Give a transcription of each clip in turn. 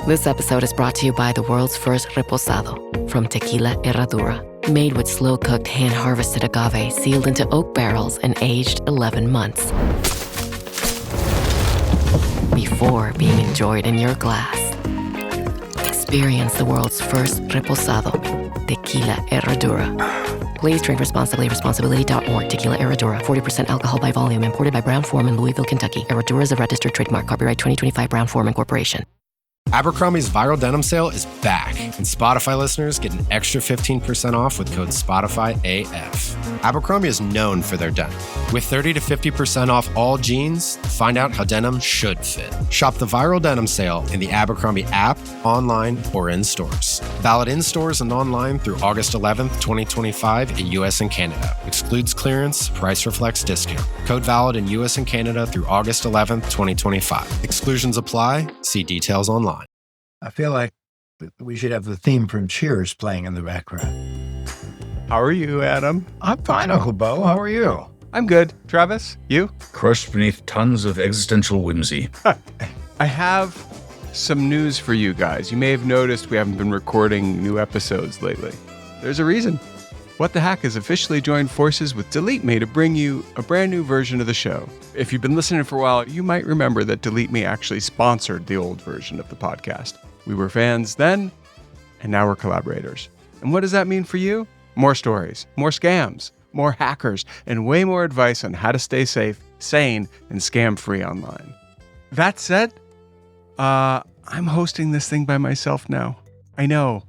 This episode is brought to you by the world's first reposado from Tequila Herradura. Made with slow-cooked, hand-harvested agave sealed into oak barrels and aged 11 months. Before being enjoyed in your glass. Experience the world's first reposado, Tequila Herradura. Please drink responsibly. Responsibility.org. Tequila Herradura. 40% alcohol by volume. Imported by Brown-Forman, Louisville, Kentucky. Herradura is a registered trademark. Copyright 2025 Brown-Forman Corporation. Abercrombie's viral denim sale is back, and Spotify listeners get an extra 15% off with code SpotifyAF. Abercrombie is known for their denim. With 30 to 50% off all jeans, find out how denim should fit. Shop the viral denim sale in the Abercrombie app, online, or in stores. Valid in stores and online through August 11th, 2025 in U.S. and Canada. Excludes clearance, price reflects discount. Code valid in U.S. and Canada through August 11th, 2025. Exclusions apply. See details online. I feel like we should have the theme from Cheers playing in the background. How are you, Adam? I'm fine, Uncle Beau. How are you? I'm good. Travis, you? Crushed beneath tons of existential whimsy. I have some news for you guys. You may have noticed we haven't been recording new episodes lately. There's a reason. What the Hack has officially joined forces with DeleteMe to bring you a brand new version of the show. If you've been listening for a while, you might remember that DeleteMe actually sponsored the old version of the podcast. We were fans then, and now we're collaborators. And what does that mean for you? More stories, more scams, more hackers, and way more advice on how to stay safe, sane, and scam-free online. That said, I'm hosting this thing by myself now. I know.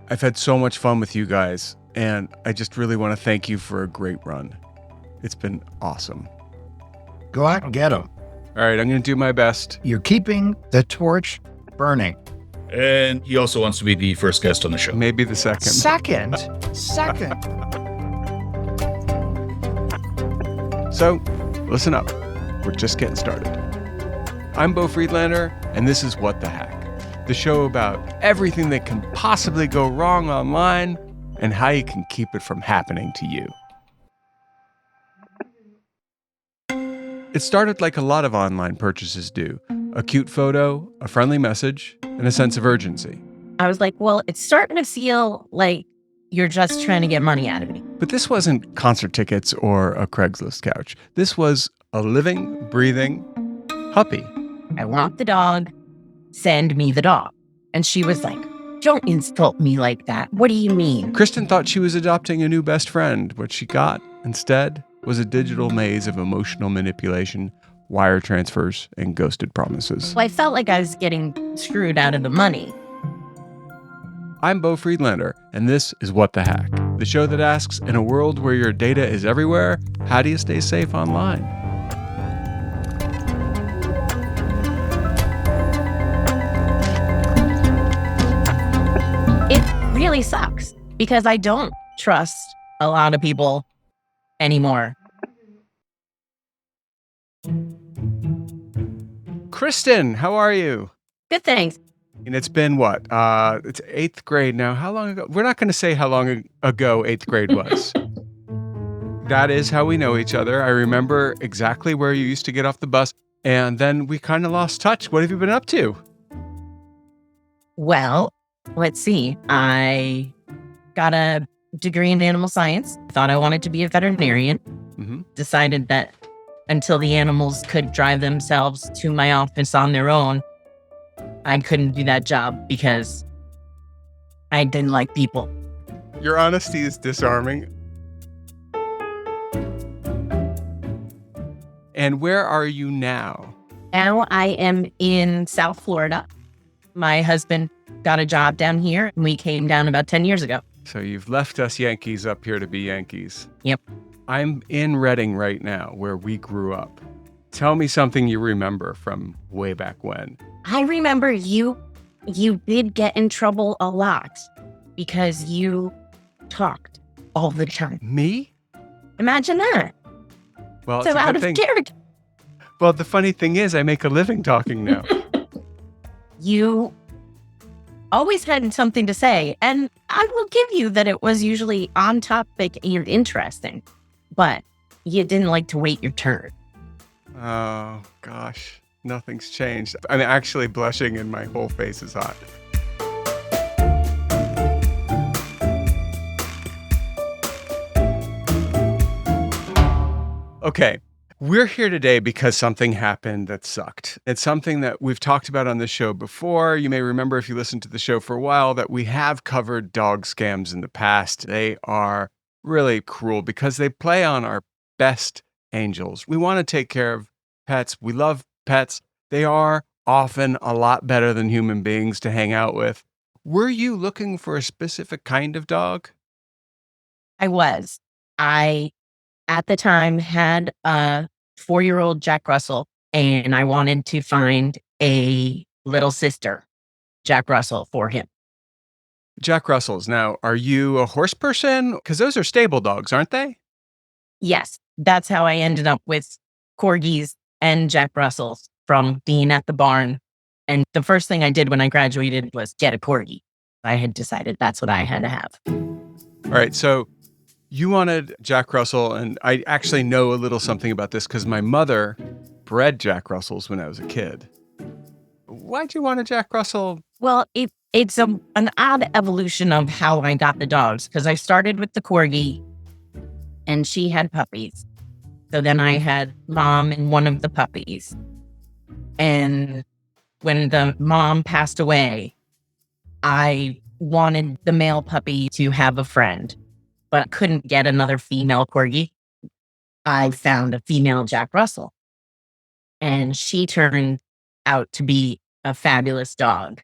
I've had so much fun with you guys, and I just really want to thank you for a great run. It's been awesome. Go out and get them. All right, I'm going to do my best. You're keeping the torch burning. And he also wants to be the first guest on the show. Maybe the second. Second. So, listen up. We're just getting started. I'm Beau Friedlander, and this is What the Hack, the show about everything that can possibly go wrong online and how you can keep it from happening to you. It started like a lot of online purchases do. A cute photo, a friendly message, and a sense of urgency. I was like, well, it's starting to feel like you're just trying to get money out of me. But this wasn't concert tickets or a Craigslist couch. This was a living, breathing puppy. I want the dog. Send me the dog. And she was like, don't insult me like that. What do you mean? Kristen thought she was adopting a new best friend. What she got instead was a digital maze of emotional manipulation, wire transfers, and ghosted promises. Well, I felt like I was getting screwed out of the money. I'm Beau Friedlander, and this is What the Hack, the show that asks, in a world where your data is everywhere, how do you stay safe online? It really sucks because I don't trust a lot of people anymore. Kristen, how are you? Good, thanks. And it's been what? It's 8th grade now. How long ago? We're not going to say how long ago 8th grade was. That is how we know each other. I remember exactly where you used to get off the bus, and then we kind of lost touch. What have you been up to? Well, let's see. I got a degree in animal science. Thought I wanted to be a veterinarian. Decided that until the animals could drive themselves to my office on their own, I couldn't do that job because I didn't like people. Your honesty is disarming. And where are you now? Now I am in South Florida. My husband got a job down here, and we came down about 10 years ago. So you've left us Yankees up here to be Yankees. Yep. I'm in Reading right now, where we grew up. Tell me something you remember from way back when. I remember you did get in trouble a lot because you talked all the time. Me? Imagine that. Well, So it's a out good of thing. character. Well, the funny thing is, I make a living talking now. You always had something to say, and I will give you that it was usually on topic and interesting, but you didn't like to wait your turn. Oh, gosh. Nothing's changed. I'm actually blushing and my whole face is hot. Okay, we're here today because something happened that sucked. It's something that we've talked about on this show before. You may remember if you listened to the show for a while that we have covered dog scams in the past. They are really cruel because they play on our best angels. We want to take care of pets. We love pets. They are often a lot better than human beings to hang out with. Were you looking for a specific kind of dog? I was. At the time, had a 4-year-old Jack Russell, and I wanted to find a little sister, Jack Russell, for him. Jack Russells. Now, are you a horse person? Because those are stable dogs, aren't they? Yes, that's how I ended up with corgis and Jack Russells from being at the barn. And the first thing I did when I graduated was get a corgi. I had decided that's what I had to have. All right, so you wanted Jack Russell, and I actually know a little something about this because my mother bred Jack Russells when I was a kid. Why'd you want a Jack Russell? Well, it's an odd evolution of how I got the dogs, because I started with the corgi and she had puppies. So then I had mom and one of the puppies. And when the mom passed away, I wanted the male puppy to have a friend, but couldn't get another female corgi. I found a female Jack Russell, and she turned out to be a fabulous dog.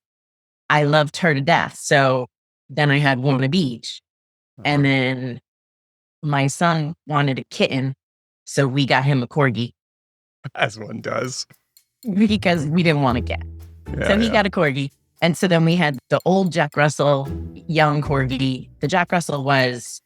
I loved her to death. So then I had one of each. And then my son wanted a kitten, so we got him a corgi. As one does. Because we didn't want a cat. So he got a corgi. And so then we had the old Jack Russell, young corgi. The Jack Russell was,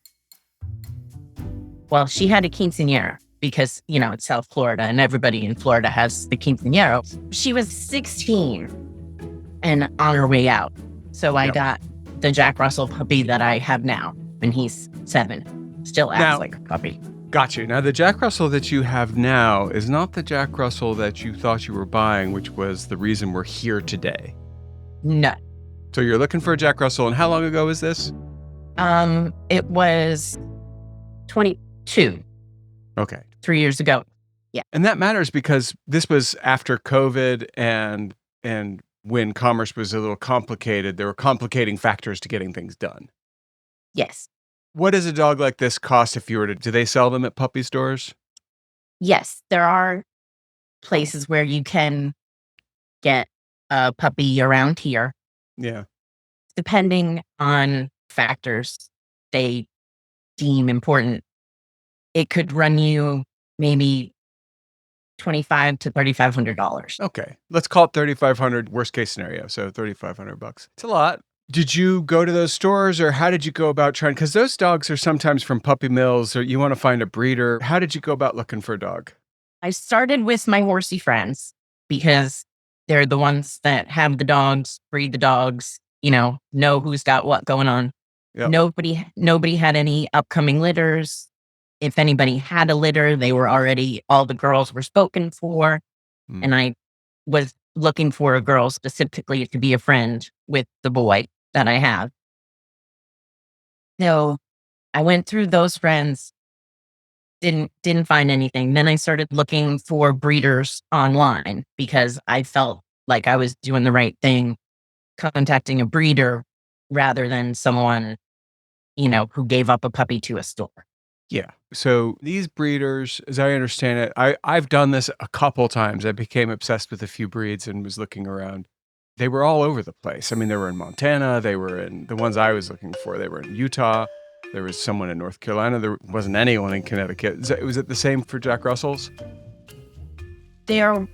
well, she had a quinceañera because, it's South Florida and everybody in Florida has the quinceañera. She was 16 and on her way out. So I got the Jack Russell puppy that I have now, and he's 7. Still acts like a puppy. Got you. Now, the Jack Russell that you have now is not the Jack Russell that you thought you were buying, which was the reason we're here today. No. So you're looking for a Jack Russell, and how long ago was this? It was 22. Okay. 3 years ago. Yeah. And that matters because this was after COVID and when commerce was a little complicated. There were complicating factors to getting things done. Yes. What does a dog like this cost if you were to, do they sell them at puppy stores? Yes, there are places where you can get a puppy around here. Yeah. Depending on factors they deem important, it could run you maybe $2,500 to $3,500. Okay. Let's call it $3,500 worst case scenario. So $3,500. It's a lot. Did you go to those stores, or how did you go about trying? Because those dogs are sometimes from puppy mills, or you want to find a breeder. How did you go about looking for a dog? I started with my horsey friends because they're the ones that have the dogs, breed the dogs, know who's got what going on. Yep. Nobody had any upcoming litters. If anybody had a litter, they were already, all the girls were spoken for. And I was looking for a girl specifically to be a friend with the boy that I have. So I went through those friends, didn't find anything. Then I started looking for breeders online because I felt like I was doing the right thing, contacting a breeder rather than someone, who gave up a puppy to a store. Yeah. So these breeders, as I understand it, I've done this a couple times. I became obsessed with a few breeds and was looking around. They were all over the place. I mean, they were in Montana. They were in the ones I was looking for. They were in Utah. There was someone in North Carolina. There wasn't anyone in Connecticut. Was it the same for Jack Russells? There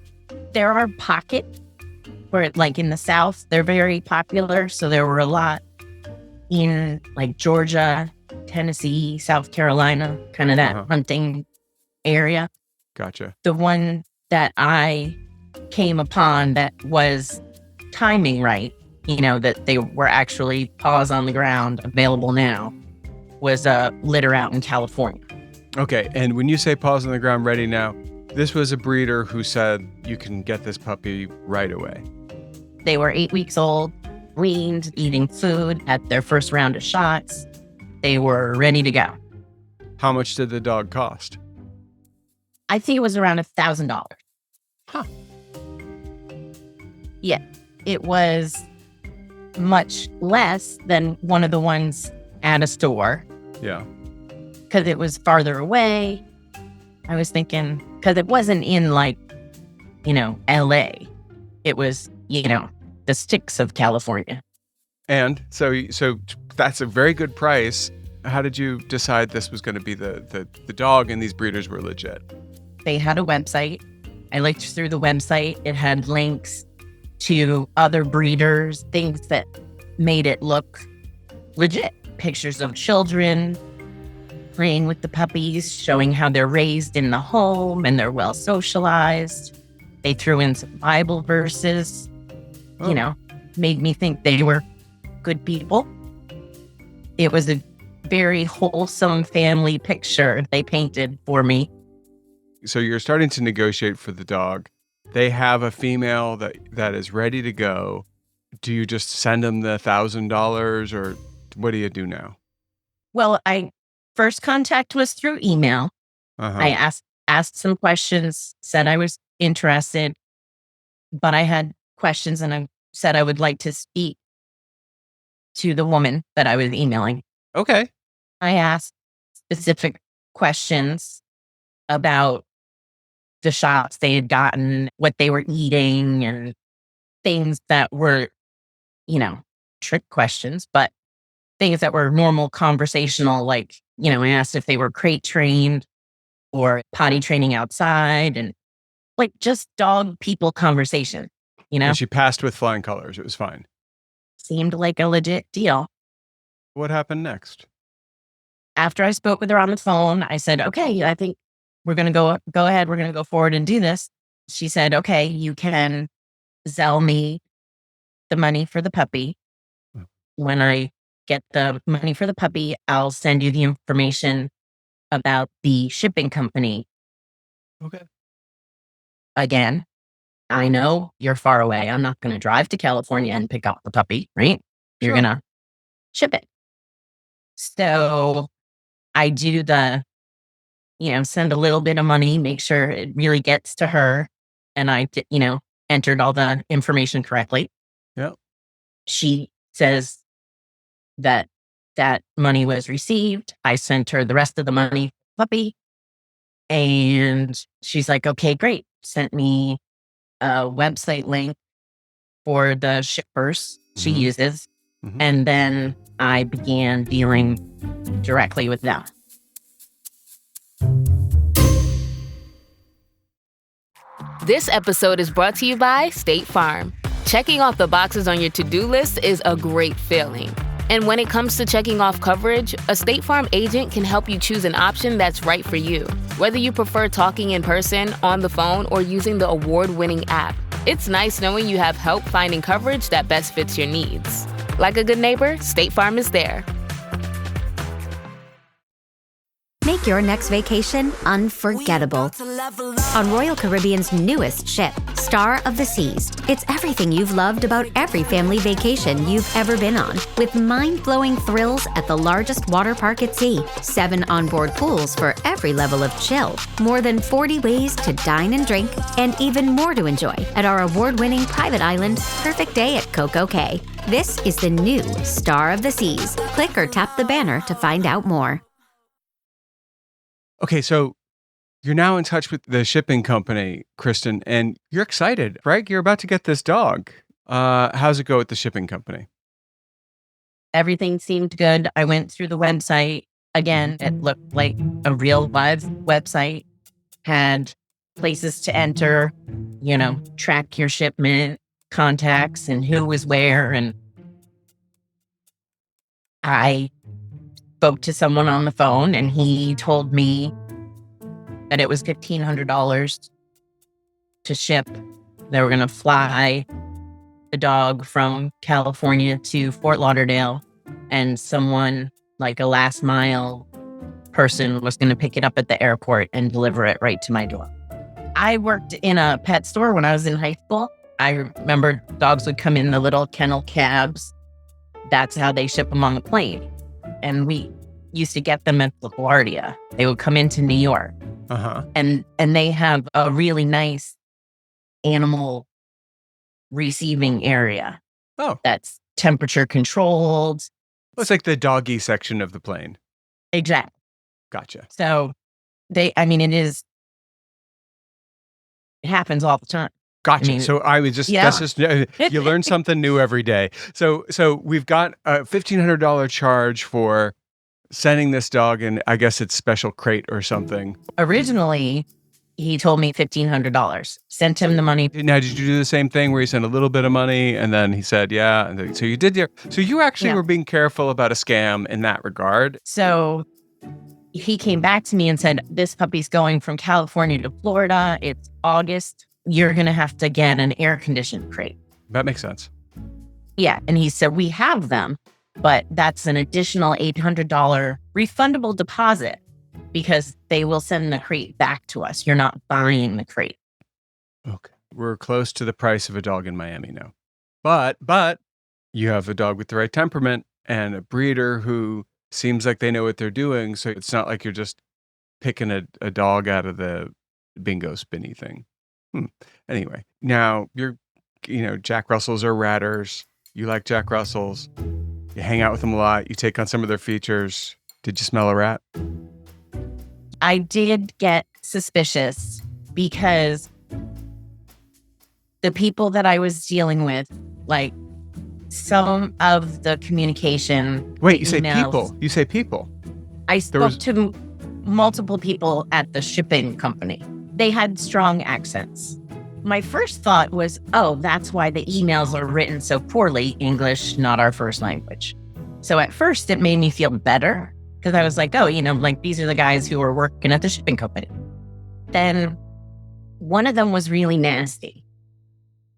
are pockets where, like in the South, they're very popular. So there were a lot in like Georgia, Tennessee, South Carolina, kind of that hunting area. Gotcha. The one that I came upon that was timing right, that they were actually paws on the ground available now, was a litter out in California. Okay. And when you say paws on the ground ready now, This was a breeder who said you can get this puppy right away. They were 8 weeks old, weaned, eating food, had their first round of shots. They were ready to go. How much did the dog cost? I think it was around $1,000. Huh. Yeah, it was much less than one of the ones at a store. Yeah. Because it was farther away. I was thinking, because it wasn't in LA. It was, the sticks of California. And so that's a very good price. How did you decide this was going to be the dog and these breeders were legit? They had a website. I looked through the website. It had links to other breeders, things that made it look legit. Pictures of children playing with the puppies, showing how they're raised in the home and they're well socialized. They threw in some Bible verses, made me think they were good people. It was a very wholesome family picture they painted for me. So you're starting to negotiate for the dog. They have a female that is ready to go. Do you just send them the $1,000 or what do you do now? Well, first contact was through email. Uh-huh. I asked some questions, said I was interested, but I had questions and I said I would like to speak to the woman that I was emailing. Okay. I asked specific questions about the shots they had gotten, what they were eating, and things that were, trick questions, but things that were normal conversational, like, I asked if they were crate trained or potty training outside and like just dog people conversation, And she passed with flying colors. It was fine. Seemed like a legit deal. What happened next? After I spoke with her on the phone, I said, okay, I think we're going to go ahead. We're going to go forward and do this. She said, okay, you can Zelle me the money for the puppy. When I get the money for the puppy, I'll send you the information about the shipping company. Okay. Again, I know you're far away. I'm not going to drive to California and pick up the puppy, right? You're Sure. going to ship it. So I do send a little bit of money, make sure it really gets to her. And I, entered all the information correctly. Yeah. She says that money was received. I sent her the rest of the money for the puppy. And she's like, okay, great. Sent me a website link for the shippers she uses. Mm-hmm. And then I began dealing directly with them. This episode is brought to you by State Farm. Checking off the boxes on your to-do list is a great feeling. And when it comes to checking off coverage, a State Farm agent can help you choose an option that's right for you. Whether you prefer talking in person, on the phone, or using the award-winning app, it's nice knowing you have help finding coverage that best fits your needs. Like a good neighbor, State Farm is there. Make your next vacation unforgettable on Royal Caribbean's newest ship, Star of the Seas. It's everything you've loved about every family vacation you've ever been on, with mind-blowing thrills at the largest water park at sea, 7 onboard pools for every level of chill, more than 40 ways to dine and drink, and even more to enjoy at our award-winning private island, Perfect Day at Coco Cay. This is the new Star of the Seas. Click or tap the banner to find out more. Okay, so you're now in touch with the shipping company, Kristen, and you're excited, right? You're about to get this dog. How's it go with the shipping company? Everything seemed good. I went through the website. Again, it looked like a real live website. Had places to enter, track your shipment, contacts, and who was where. And I spoke to someone on the phone and he told me that it was $1,500 to ship. They were going to fly the dog from California to Fort Lauderdale, and someone, like a last mile person, was going to pick it up at the airport and deliver it right to my door. I worked in a pet store when I was in high school. I remember dogs would come in the little kennel cabs. That's how they ship them on the plane. And we used to get them at LaGuardia. They would come into New York. Uh-huh. And they have a really nice animal receiving area. Oh. That's temperature controlled. It's like the doggy section of the plane. Exactly. Gotcha. So it happens all the time. Gotcha. So I was just, that's just, you learn something new every day. So we've got a $1,500 charge for sending this dog in, I guess it's special crate or something. Originally, he told me $1,500. Sent him the money. Now, did you do the same thing where you sent a little bit of money and then he said, yeah. And then, so you did so you actually were being careful about a scam in that regard. So he came back to me and said, this puppy's going from California to Florida. It's August. You're going to have to get an air-conditioned crate. That makes sense. Yeah. And he said, we have them, but that's an additional $800 refundable deposit because they will send the crate back to us. You're not buying the crate. Okay. We're close to the price of a dog in Miami now. But you have a dog with the right temperament and a breeder who seems like they know what they're doing. So it's not like you're just picking a dog out of the bingo spinny thing. Anyway, now Jack Russells are ratters. You like Jack Russells. You hang out with them a lot. You take on some of their features. Did you smell a rat? I did get suspicious because the people that I was dealing with, like some of the communication. Wait, you say people? You say people? I spoke to multiple people at the shipping company. They had strong accents. My first thought was, oh, that's why the emails are written so poorly. English, not our first language. So at first it made me feel better because I was like, oh, these are the guys who are working at the shipping company. Then one of them was really nasty.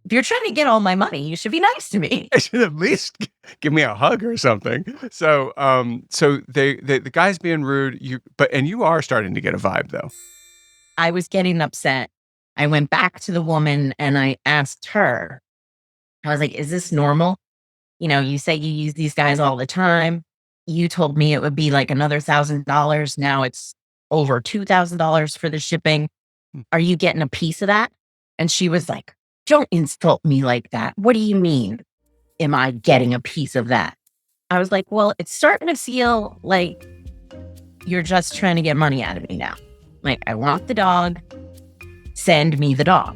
If you're trying to get all my money, you should be nice to me. You should at least give me a hug or something. So, the guy's being rude. And you are starting to get a vibe though. I was getting upset. I went back to the woman and I asked her, I was like, is this normal? You say you use these guys all the time. You told me it would be like another $1,000. Now it's over $2,000 for the shipping. Are you getting a piece of that? And she was like, don't insult me like that. What do you mean? Am I getting a piece of that? I was like, well, it's starting to feel like you're just trying to get money out of me now. Like, I want the dog. Send me the dog.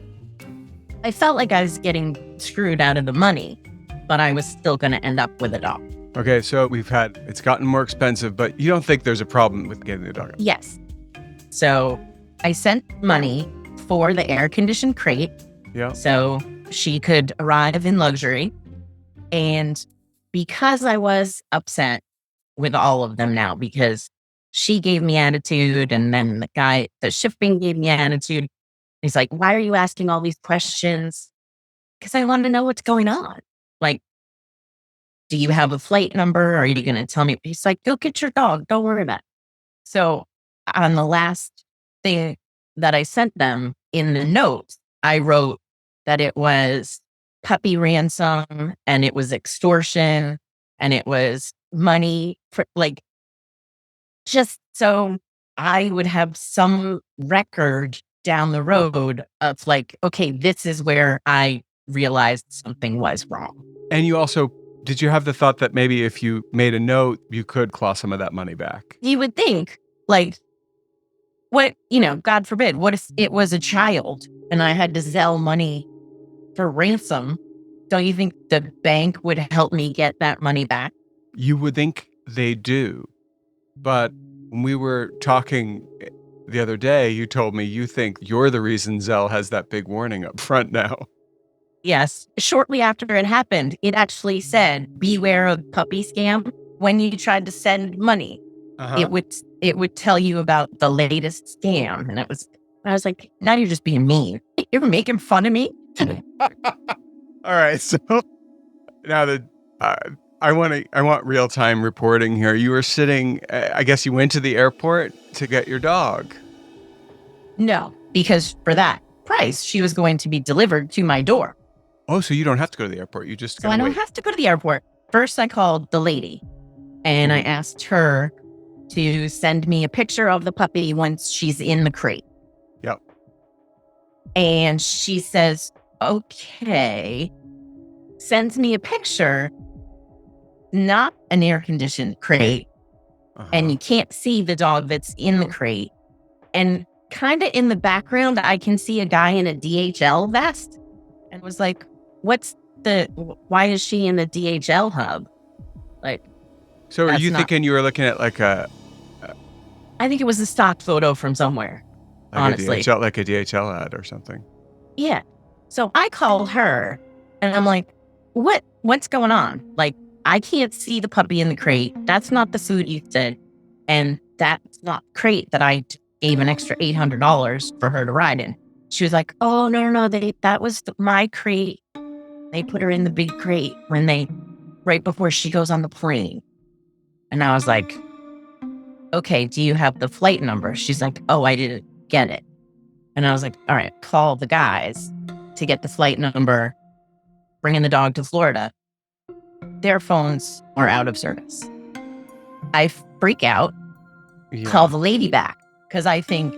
I felt like I was getting screwed out of the money, but I was still going to end up with a dog. Okay, so it's gotten more expensive, but you don't think there's a problem with getting the dog? Yes. So I sent money for the air-conditioned crate. Yeah. So she could arrive in luxury. And because I was upset with all of them now, because she gave me attitude, and then the shipping gave me attitude. He's like, why are you asking all these questions? Because I want to know what's going on. Like, do you have a flight number? Are you going to tell me? He's like, go get your dog. Don't worry about it. So on the last thing that I sent them in the notes, I wrote that it was puppy ransom and it was extortion and it was money for just so I would have some record down the road of okay, this is where I realized something was wrong. And you also, did you have the thought that maybe if you made a note, you could claw some of that money back? You would think, God forbid, what if it was a child and I had to Zelle money for ransom? Don't you think the bank would help me get that money back? You would think they do. But when we were talking the other day, you told me you think you're the reason Zelle has that big warning up front now. Yes. Shortly after it happened, it actually said, beware of puppy scam. When you tried to send money, it would tell you about the latest scam. And I was like, now you're just being mean. You're making fun of me. All right. So now I want real-time reporting here. You were sitting, I guess you went to the airport to get your dog. No, because for that, price. She was going to be delivered to my door. Oh, so you don't have to go to the airport. You just So I don't have to go to the airport. First, I called the lady and I asked her to send me a picture of the puppy once she's in the crate. Yep. And she says, okay, sends me a picture, not an air-conditioned crate, and you can't see the dog that's in the crate. And kind of in the background, I can see a guy in a DHL vest, and was like, why is she in the DHL hub? Like, so are you thinking you were looking at like I think it was a stock photo from somewhere, honestly. Like a DHL ad or something. Yeah. So I called her and I'm like, what's going on? Like, I can't see the puppy in the crate. That's not the food you said. And that's not crate that I gave an extra $800 for her to ride in. She was like, oh, no, that was my crate. They put her in the big crate right before she goes on the plane. And I was like, okay, do you have the flight number? She's like, oh, I didn't get it. And I was like, all right, call the guys to get the flight number, bringing the dog to Florida. Their phones are out of service. I freak out, call the lady back, because I think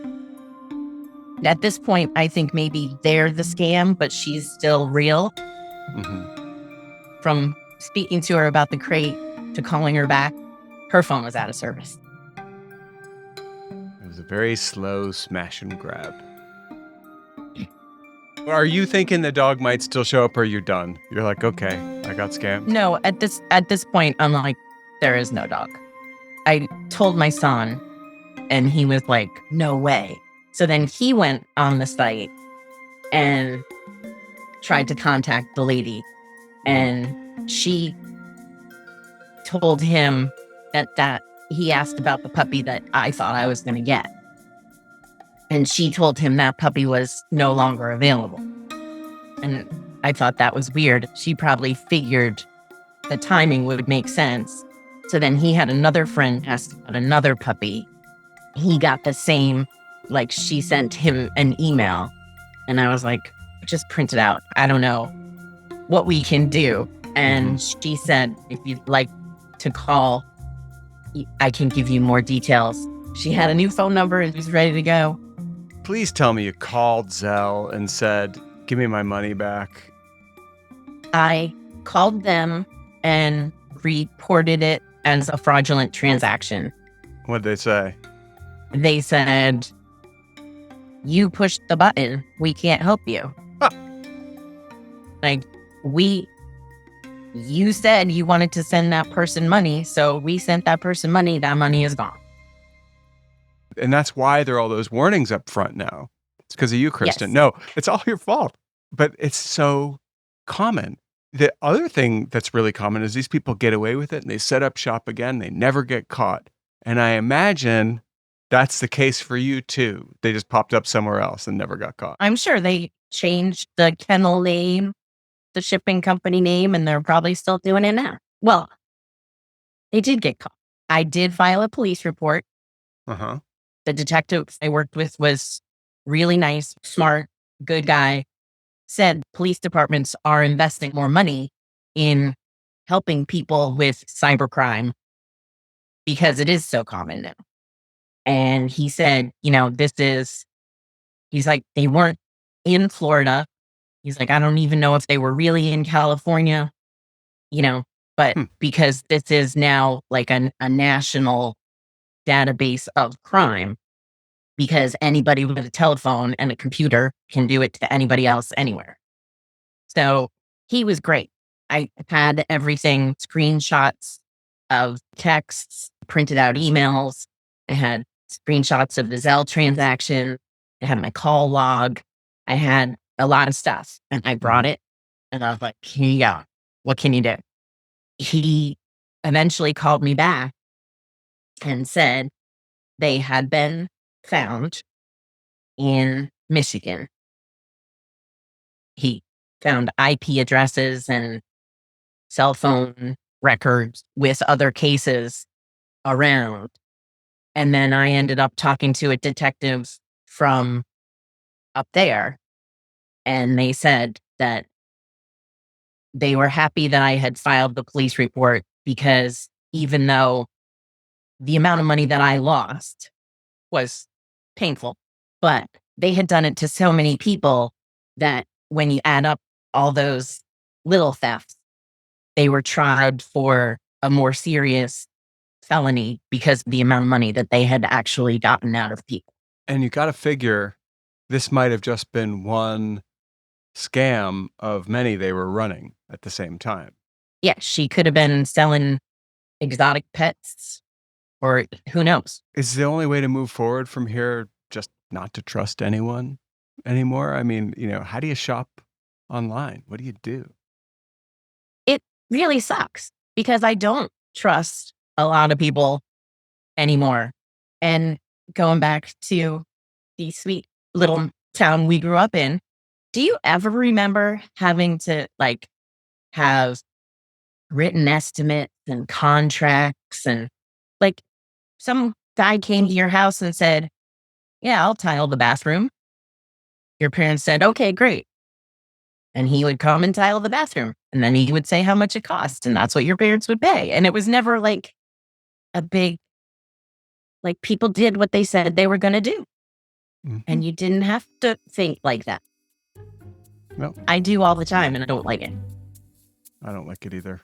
at this point, I think maybe they're the scam, but she's still real. From speaking to her about the crate to calling her back, her phone was out of service. It was a very slow smash and grab. Are you thinking the dog might still show up, or you're done? You're like, okay, I got scammed. No, at this point, I'm like, there is no dog. I told my son, and he was like, no way. So then he went on the site and tried to contact the lady, and she told him that he asked about the puppy that I thought I was going to get. And she told him that puppy was no longer available. And I thought that was weird. She probably figured the timing would make sense. So then he had another friend ask about another puppy. He got the same, like she sent him an email. And I was like, just print it out. I don't know what we can do. And she said, if you'd like to call, I can give you more details. She had a new phone number and was ready to go. Please tell me you called Zelle and said, give me my money back. I called them and reported it as a fraudulent transaction. What did they say? They said, you pushed the button. We can't help you. Huh. Like, you said you wanted to send that person money, so we sent that person money. That money is gone. And that's why there are all those warnings up front now. It's because of you, Kristen. Yes. No, it's all your fault. But it's so common. The other thing that's really common is these people get away with it and they set up shop again. They never get caught. And I imagine that's the case for you too. They just popped up somewhere else and never got caught. I'm sure they changed the kennel name, the shipping company name, and they're probably still doing it now. Well, they did get caught. I did file a police report. The detective I worked with was really nice, smart, good guy. Said police departments are investing more money in helping people with cybercrime because it is so common now. And he said, he's like, they weren't in Florida. He's like, I don't even know if they were really in California, but because this is now like a national database of crime, because anybody with a telephone and a computer can do it to anybody else anywhere. So he was great. I had everything, screenshots of texts, printed out emails. I had screenshots of the Zelle transaction. I had my call log. I had a lot of stuff, and I brought it, and I was like, here you go. What can you do? He eventually called me back and said they had been found in Michigan. He found IP addresses and cell phone records with other cases around. And then I ended up talking to a detective from up there And they said that they were happy that I had filed the police report because even though the amount of money that I lost was painful, but they had done it to so many people that when you add up all those little thefts, they were tried for a more serious felony because of the amount of money that they had actually gotten out of people. And you got to figure this might have just been one scam of many they were running at the same time. Yeah, she could have been selling exotic pets, or who knows? Is the only way to move forward from here just not to trust anyone anymore? I mean, how do you shop online? What do you do? It really sucks because I don't trust a lot of people anymore. And going back to the sweet little town we grew up in, do you ever remember having to have written estimates and contracts and some guy came to your house and said, yeah, I'll tile the bathroom. Your parents said, okay, great. And he would come and tile the bathroom. And then he would say how much it cost. And that's what your parents would pay. And it was never a big, people did what they said they were going to do. Mm-hmm. And you didn't have to think like that. No. I do all the time and I don't like it. I don't like it either.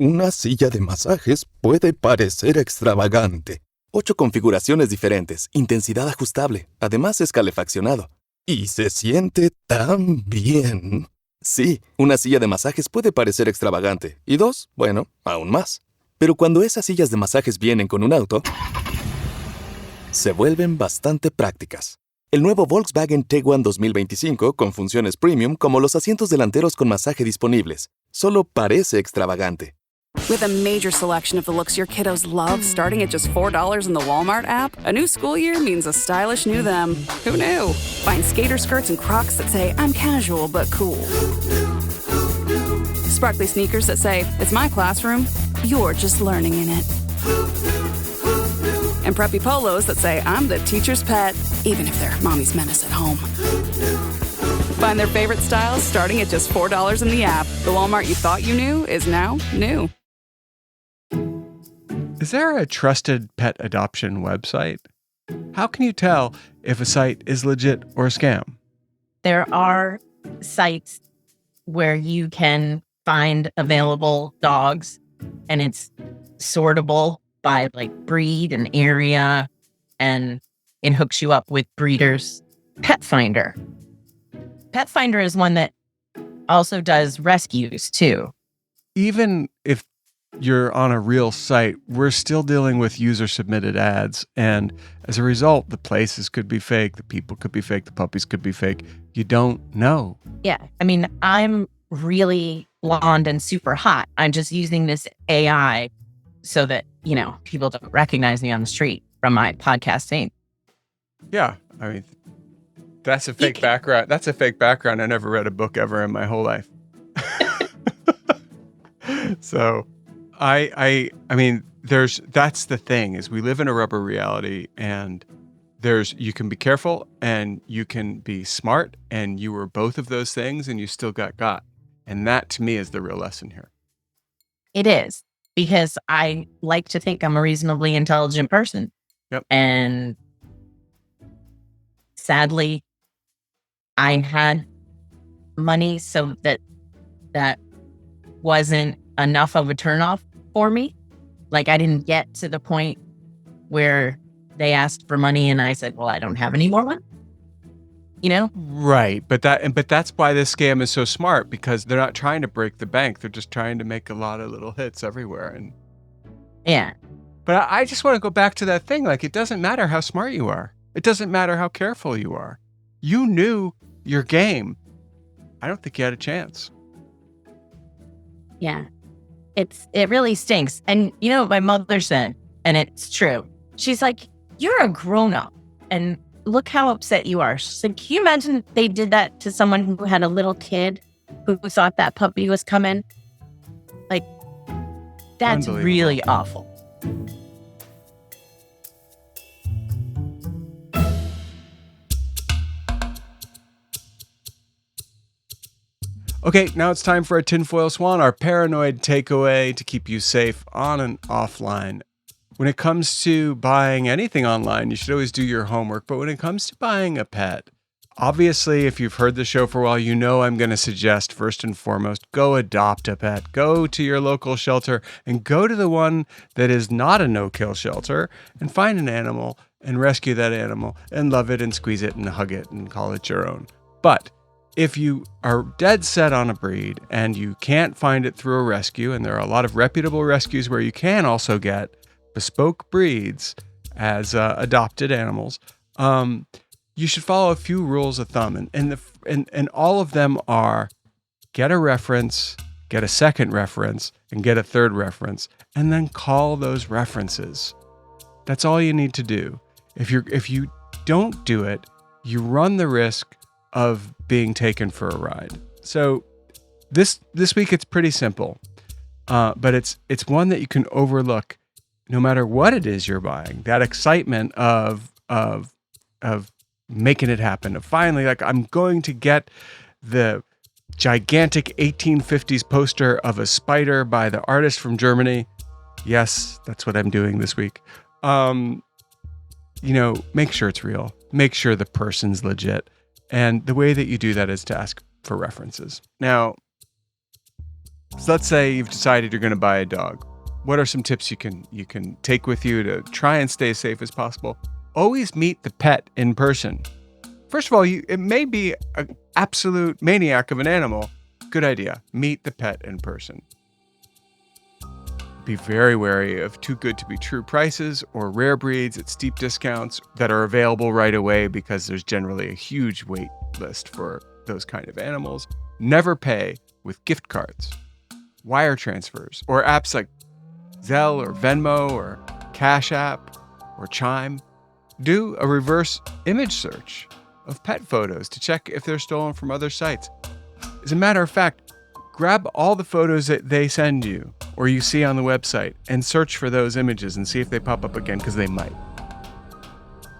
Una silla de masajes puede parecer extravagante. 8 configuraciones diferentes, intensidad ajustable, además es calefaccionado. Y se siente tan bien. Sí, una silla de masajes puede parecer extravagante. Y 2, bueno, aún más. Pero cuando esas sillas de masajes vienen con un auto, se vuelven bastante prácticas. El nuevo Volkswagen Tiguan 2025 con funciones premium como los asientos delanteros con masaje disponibles. Solo parece extravagante. With a major selection of the looks your kiddos love starting at just $4 in the Walmart app, a new school year means a stylish new them. Who knew? Find skater skirts and Crocs that say, I'm casual but cool. Sparkly sneakers that say, it's my classroom, you're just learning in it. And preppy polos that say, I'm the teacher's pet, even if they're mommy's menace at home. Find their favorite styles starting at just $4 in the app. The Walmart you thought you knew is now new. Is there a trusted pet adoption website? How can you tell if a site is legit or a scam? There are sites where you can find available dogs and it's sortable by breed and area, and it hooks you up with breeders. Pet Finder is one that also does rescues too. Even if you're on a real site, we're still dealing with user-submitted ads. And as a result, the places could be fake, the people could be fake, the puppies could be fake. You don't know. Yeah. I mean, I'm really blonde and super hot. I'm just using this AI so that, people don't recognize me on the street from my podcast name. Yeah. I mean, that's a fake background. That's a fake background. I never read a book ever in my whole life. So I mean, that's the thing is we live in a rubber reality, and you can be careful and you can be smart, and you were both of those things and you still got. And that to me is the real lesson here. It is, because I like to think I'm a reasonably intelligent person. Yep. And sadly, I had money, so that wasn't enough of a turnoff for me. I didn't get to the point where they asked for money and I said, well, I don't have any more money. Right. But that's why this scam is so smart, because they're not trying to break the bank. They're just trying to make a lot of little hits everywhere. And yeah. But I just want to go back to that thing. It doesn't matter how smart you are. It doesn't matter how careful you are. You knew your game. I don't think you had a chance. Yeah. It really stinks. And my mother said, and it's true. She's like, you're a grown-up and look how upset you are. She's like, can you imagine they did that to someone who had a little kid who thought that puppy was coming? That's really awful. Okay, now it's time for a tinfoil swan, our paranoid takeaway to keep you safe on and offline. When it comes to buying anything online, you should always do your homework. But when it comes to buying a pet, obviously, if you've heard the show for a while, you know I'm going to suggest, first and foremost, go adopt a pet. Go to your local shelter and go to the one that is not a no-kill shelter and find an animal and rescue that animal and love it and squeeze it and hug it and call it your own. But if you are dead set on a breed and you can't find it through a rescue, and there are a lot of reputable rescues where you can also get bespoke breeds as adopted animals, you should follow a few rules of thumb. And all of them are get a reference, get a second reference, and get a third reference, and then call those references. That's all you need to do. If you don't do it, you run the risk of being taken for a ride. So this week it's pretty simple, but it's one that you can overlook no matter what it is you're buying. That excitement of making it happen, of finally, like, I'm going to get the gigantic 1850s poster of a spider by the artist from Germany. Yes, that's what I'm doing this week. Make sure it's real. Make sure the person's legit. And the way that you do that is to ask for references. Now, so let's say you've decided you're going to buy a dog. What are some tips you can take with you to try and stay as safe as possible? Always meet the pet in person. First of all, it may be an absolute maniac of an animal. Good idea. Meet the pet in person. Be very wary of too good to be true prices or rare breeds at steep discounts that are available right away, because there's generally a huge wait list for those kind of animals. Never pay with gift cards, wire transfers, or apps like Zelle or Venmo or Cash App or Chime. Do a reverse image search of pet photos to check if they're stolen from other sites. As a matter of fact, grab all the photos that they send you or you see on the website and search for those images and see if they pop up again, because they might.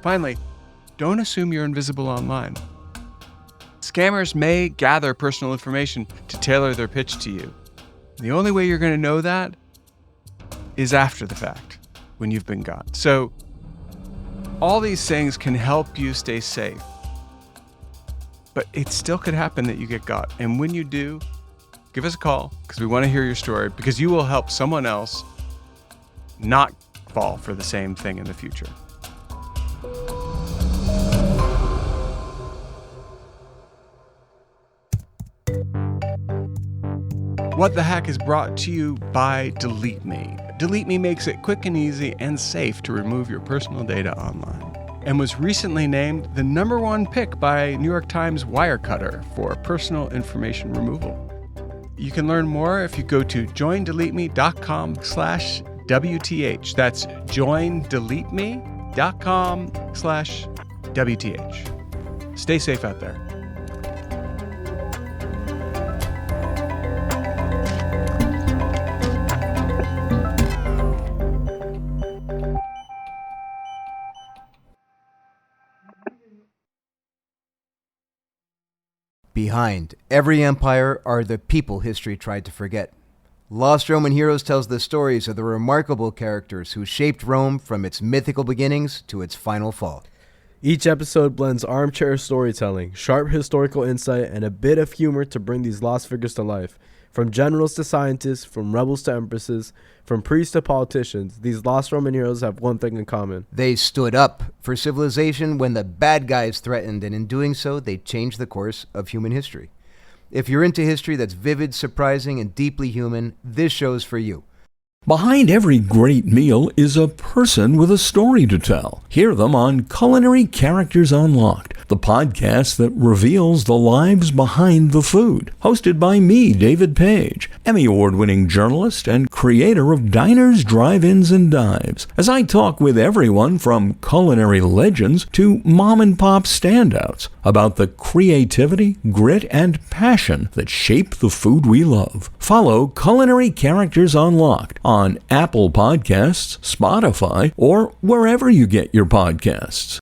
Finally, don't assume you're invisible online. Scammers may gather personal information to tailor their pitch to you. The only way you're going to know that is after the fact, when you've been got. So all these things can help you stay safe, but it still could happen that you get got. And when you do, give us a call, because we want to hear your story, because you will help someone else not fall for the same thing in the future. What the Hack is brought to you by DeleteMe. DeleteMe makes it quick and easy and safe to remove your personal data online, and was recently named the #1 pick by New York Times Wirecutter for personal information removal. You can learn more if you go to joindeleteme.com/WTH. That's joindeleteme.com/WTH. Stay safe out there. Behind every empire are the people history tried to forget. Lost Roman Heroes tells the stories of the remarkable characters who shaped Rome from its mythical beginnings to its final fall. Each episode blends armchair storytelling, sharp historical insight, and a bit of humor to bring these lost figures to life. From generals to scientists, from rebels to empresses, from priests to politicians, these lost Roman heroes have one thing in common. They stood up for civilization when the bad guys threatened, and in doing so, they changed the course of human history. If you're into history that's vivid, surprising, and deeply human, this show's for you. Behind every great meal is a person with a story to tell. Hear them on Culinary Characters Unlocked, the podcast that reveals the lives behind the food. Hosted by me, David Page, Emmy Award-winning journalist and creator of Diners, Drive-Ins, and Dives, as I talk with everyone from culinary legends to mom-and-pop standouts about the creativity, grit, and passion that shape the food we love. Follow Culinary Characters Unlocked on Apple Podcasts, Spotify, or wherever you get your podcasts.